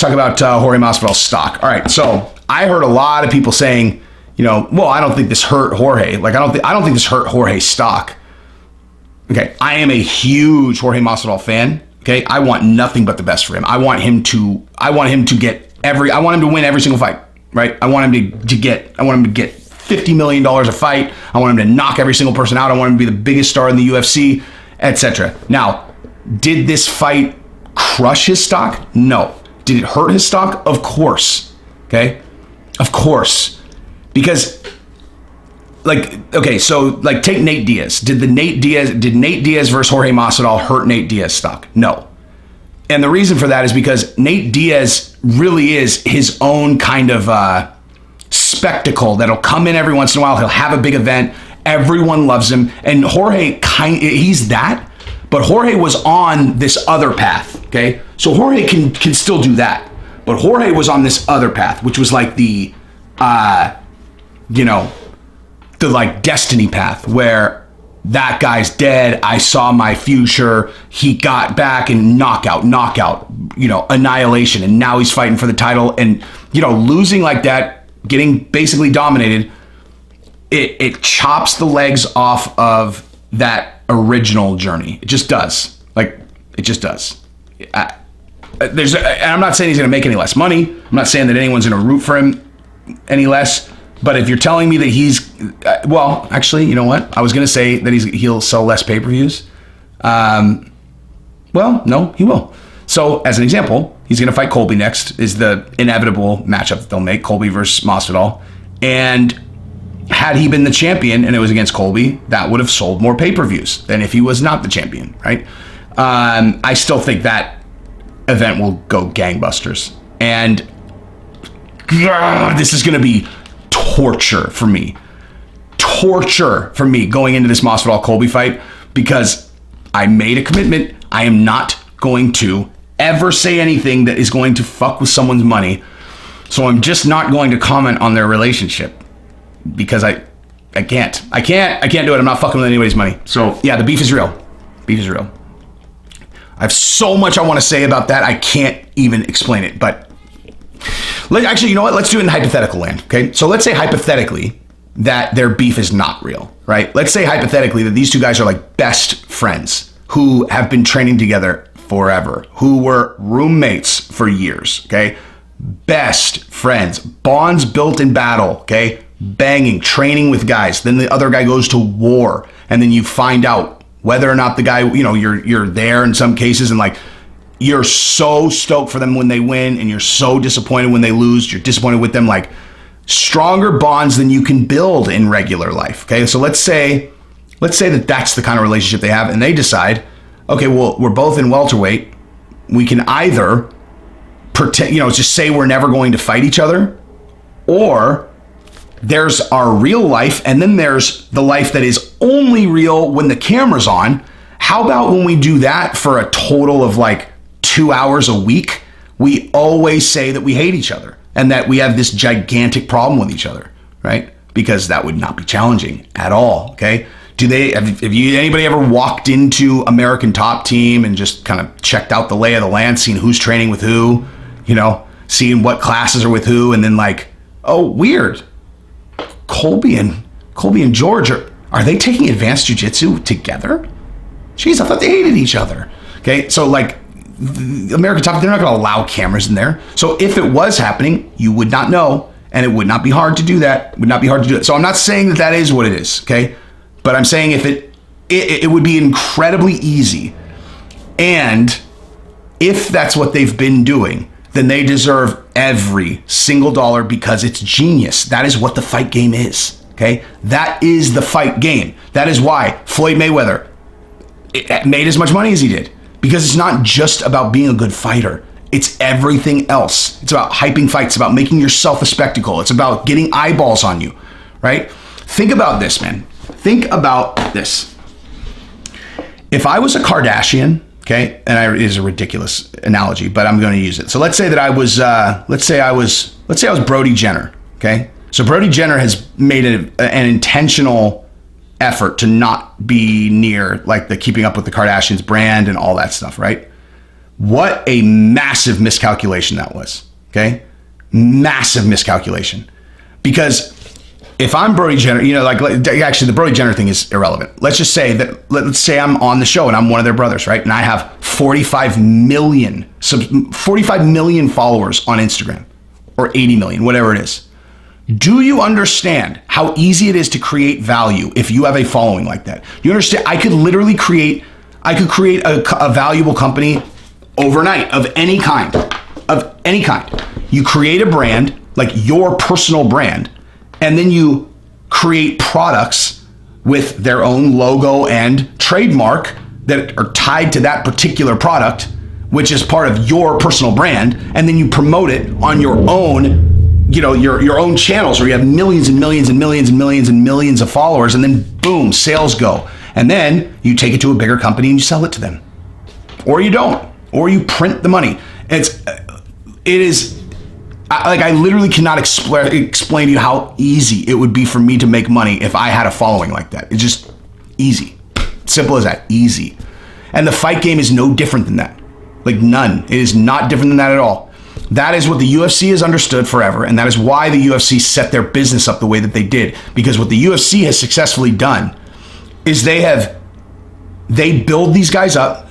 let's talk about Jorge Masvidal's stock. All right, so I heard a lot of people saying, well, I don't think this hurt Jorge. Like, I don't think this hurt Jorge's stock. Okay, I am a huge Jorge Masvidal fan. Okay, I want nothing but the best for him. I want him to win every single fight. Right? I want him to get $50 million a fight. I want him to knock every single person out. I want him to be the biggest star in the UFC, etc. Now, did this fight crush his stock? No. Did it hurt his stock? Of course. Okay? Of course. Because, take Nate Diaz. Did Nate Diaz versus Jorge Masvidal hurt Nate Diaz's stock? No. And the reason for that is because Nate Diaz really is his own kind of spectacle that'll come in every once in a while. He'll have a big event. Everyone loves him. And Jorge, he's that. But Jorge was on this other path, okay? So Jorge can still do that. But Jorge was on this other path, which was like the destiny path where that guy's dead. I saw my future. He got back and knockout, annihilation. And now he's fighting for the title. And, losing like that, getting basically dominated, it chops the legs off of that original journey. It just does. It just does. And I'm not saying he's going to make any less money. I'm not saying that anyone's going to root for him any less. But if you're telling me that he's, actually, you know what? I was going to say that he'll sell less pay-per-views. No, he will. So, as an example, he's going to fight Colby next, is the inevitable matchup that they'll make, Colby versus Masvidal. And had he been the champion and it was against Colby, that would have sold more pay-per-views than if he was not the champion, right? I still think that event will go gangbusters. And this is going to be torture for me going into this Masvidal Colby fight, because I made a commitment. I am not going to ever say anything that is going to fuck with someone's money. So I'm just not going to comment on their relationship, because I can't do it. I'm not fucking with anybody's money. So yeah, the beef is real. I have so much I want to say about that. I can't even explain it, but actually, you know what? Let's do it in hypothetical land, okay? So let's say hypothetically that their beef is not real, right? Let's say hypothetically that these two guys are like best friends who have been training together forever, who were roommates for years, okay? Best friends, bonds built in battle, okay? Banging, training with guys. Then the other guy goes to war, and then you find out whether or not the guy, you're there in some cases, and you're so stoked for them when they win, and you're so disappointed when they lose. You're disappointed with them. Stronger bonds than you can build in regular life. Okay, so let's say that that's the kind of relationship they have, and they decide, okay, well, we're both in welterweight. We can either pretend, just say we're never going to fight each other, or there's our real life, and then there's the life that is only real when the camera's on. How about when we do that for a total of 2 hours a week? We always say that we hate each other and that we have this gigantic problem with each other, right? Because that would not be challenging at all, okay? Anybody ever walked into American Top Team and just kind of checked out the lay of the land, seen who's training with who, seeing what classes are with who, and then oh, weird. Colby and Jorge, are they taking advanced jiu-jitsu together? Jeez, I thought they hated each other. Okay, so the American Top, they're not going to allow cameras in there. So if it was happening, you would not know, and it would not be hard to do that. So I'm not saying that is what it is, okay? But I'm saying if it would be incredibly easy. And if that's what they've been doing, then they deserve every single dollar, because it's genius. That is what the fight game is, okay? That is the fight game. That is why Floyd Mayweather made as much money as he did, because it's not just about being a good fighter. It's everything else. It's about hyping fights. It's about making yourself a spectacle. It's about getting eyeballs on you, right? Think about this, man. Think about this. If I was a Kardashian, okay, and it is a ridiculous analogy, but I'm going to use it. So let's say that I was, let's say I was Brody Jenner, okay? So Brody Jenner has made an intentional effort to not be near the Keeping Up with the Kardashians brand and all that stuff, right? What a massive miscalculation that was, okay? Massive miscalculation. Because if I'm Brody Jenner, actually the Brody Jenner thing is irrelevant. Let's say I'm on the show and I'm one of their brothers, right? And I have 45 million followers on Instagram, or 80 million, whatever it is. Do you understand how easy it is to create value if you have a following like that? You understand? I could literally create a valuable company overnight of any kind. You create a brand, like your personal brand, and then you create products with their own logo and trademark that are tied to that particular product, which is part of your personal brand, and then you promote it on your own, your own channels where you have millions and millions and millions and millions and millions of followers, and then boom, sales go. And then you take it to a bigger company and you sell it to them. Or you don't, or you print the money. I literally cannot explain to you how easy it would be for me to make money if I had a following like that. It's just easy. Simple as that, easy. And the fight game is no different than that. Like none. It is not different than that at all. That is what the UFC has understood forever, and that is why the UFC set their business up the way that they did. Because what the UFC has successfully done is they build these guys up.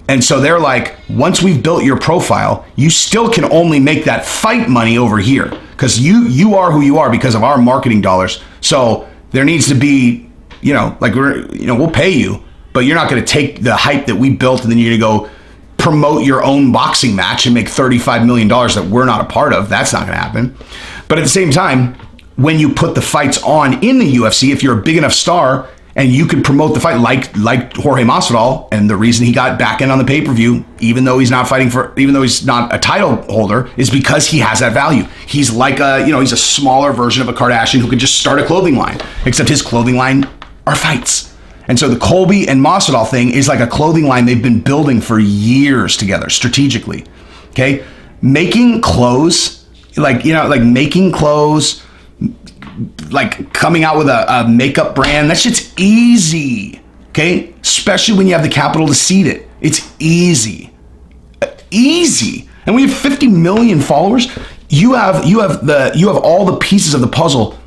And so they're like, once we've built your profile, you still can only make that fight money over here because you are who you are because of our marketing dollars. So there needs to be, we'll pay you, but you're not going to take the hype that we built and then you're going to go promote your own boxing match and make $35 million that we're not a part of. That's not going to happen. But at the same time, when you put the fights on in the UFC, if you're a big enough star, and you could promote the fight like Jorge Masvidal, and the reason he got back in on the pay-per-view, even though he's not a title holder, is because he has that value. He's like he's a smaller version of a Kardashian who could just start a clothing line, except his clothing line are fights. And so the Colby and Masvidal thing is like a clothing line they've been building for years together, strategically. Okay, making clothes, like coming out with a makeup brand, that shit's easy, okay? Especially when you have the capital to seed it. It's easy. And we have 50 million followers. You have all the pieces of the puzzle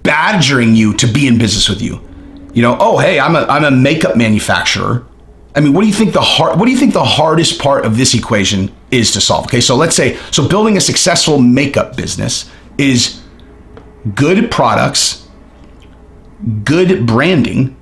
badgering you to be in business with you. Oh hey, I'm a makeup manufacturer. I mean, what do you think the hardest part of this equation is to solve? Okay, so let's say building a successful makeup business is good products, good branding,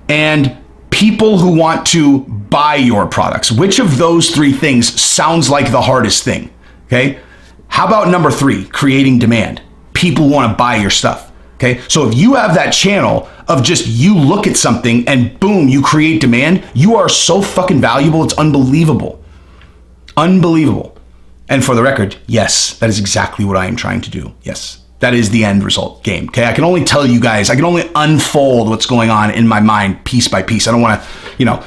and people who want to buy your products. Which of those three things sounds like the hardest thing? Okay. How about number 3, creating demand? People want to buy your stuff. Okay. So if you have that channel of just you look at something and boom, you create demand, you are so fucking valuable. It's unbelievable. Unbelievable. And for the record, yes, that is exactly what I am trying to do. Yes. That is the end result game. Okay, I can only tell you guys, I can only unfold what's going on in my mind piece by piece. I don't want to,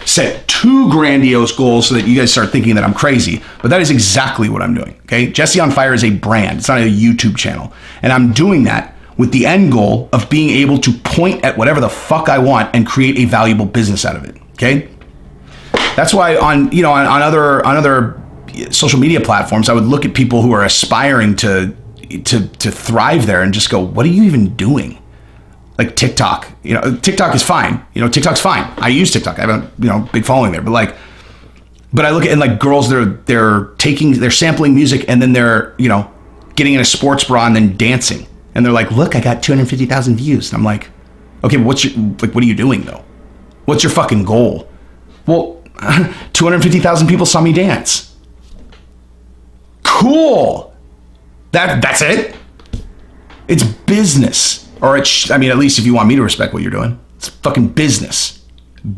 set too grandiose goals so that you guys start thinking that I'm crazy, but that is exactly what I'm doing. Okay, Jesse on Fire is a brand. It's not a YouTube channel. And I'm doing that with the end goal of being able to point at whatever the fuck I want and create a valuable business out of it. Okay. That's why on other social media platforms, I would look at people who are aspiring to thrive there and just go, what are you even doing? Like TikTok, TikTok is fine. TikTok's fine. I use TikTok. I have a, big following there, but I look at, and like girls, they're sampling music and then they're, getting in a sports bra and then dancing. And they're like, look, I got 250,000 views. And I'm like, okay, but what are you doing though? What's your fucking goal? Well, 250,000 people saw me dance. Cool. That's it. It's business, or at least if you want me to respect what you're doing, it's fucking business.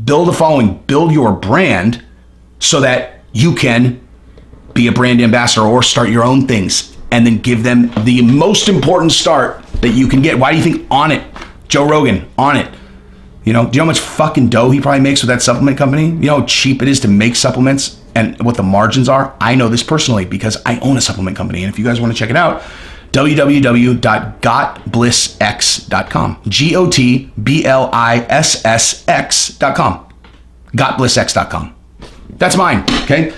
Build a following, build your brand so that you can be a brand ambassador or start your own things and then give them the most important start that you can get. Why do you think On It, Joe Rogan, On It? Do you know how much fucking dough he probably makes with that supplement company? You know how cheap it is to make supplements and what the margins are? I know this personally because I own a supplement company. And if you guys want to check it out, www.gotblissx.com. GOTBLISSX.com. Gotblissx.com. That's mine. Okay.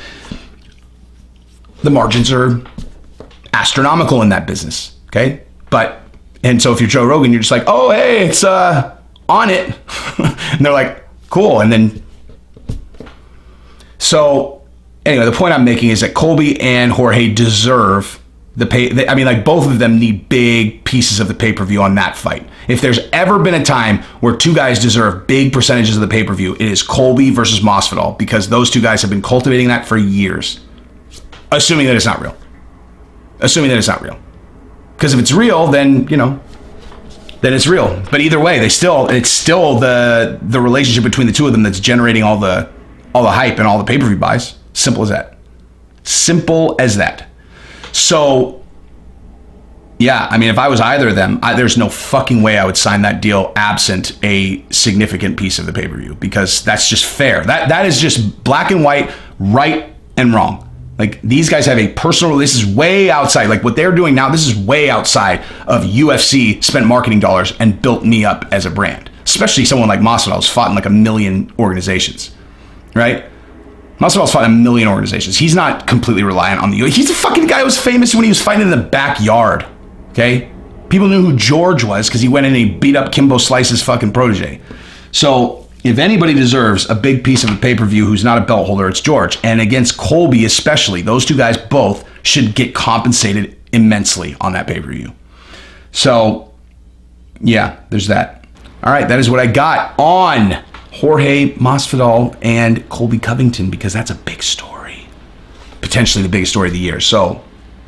the margins are astronomical in that business. Okay. And so if you're Joe Rogan, you're just like, oh, hey, it's on it. And they're like, cool. And then, so anyway, the point I'm making is that Colby and Jorge deserve the pay. I mean, like, both of them need big pieces of the pay-per-view on that fight. If there's ever been a time where two guys deserve big percentages of the pay-per-view, it is Colby versus Masvidal, because those two guys have been cultivating that for years. Assuming that it's not real. Because if it's real, then, then it's real. But either way, it's still the relationship between the two of them that's generating all the hype and all the pay-per-view buys. Simple as that. So, yeah, I mean, if I was either of them, there's no fucking way I would sign that deal absent a significant piece of the pay-per-view, because that's just fair. That is just black and white, right and wrong. Like, these guys have a personal, this is way outside. Like, what they're doing now, this is way outside of UFC spent marketing dollars and built me up as a brand. Especially someone like Masvidal, who's fought in like 1 million organizations, right? Masvidal's fought in 1 million organizations. He's not completely reliant on the UFC. He's a fucking guy who was famous when he was fighting in the backyard, okay? People knew who George was because he went in and he beat up Kimbo Slice's fucking protege. So, if anybody deserves a big piece of the pay-per-view who's not a belt holder, it's George. And against Colby especially, those two guys both should get compensated immensely on that pay-per-view. So, yeah, there's that. All right, that is what I got on Jorge Masvidal and Colby Covington, because that's a big story. Potentially the biggest story of the year. So,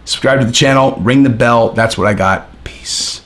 subscribe to the channel, ring the bell. That's what I got. Peace.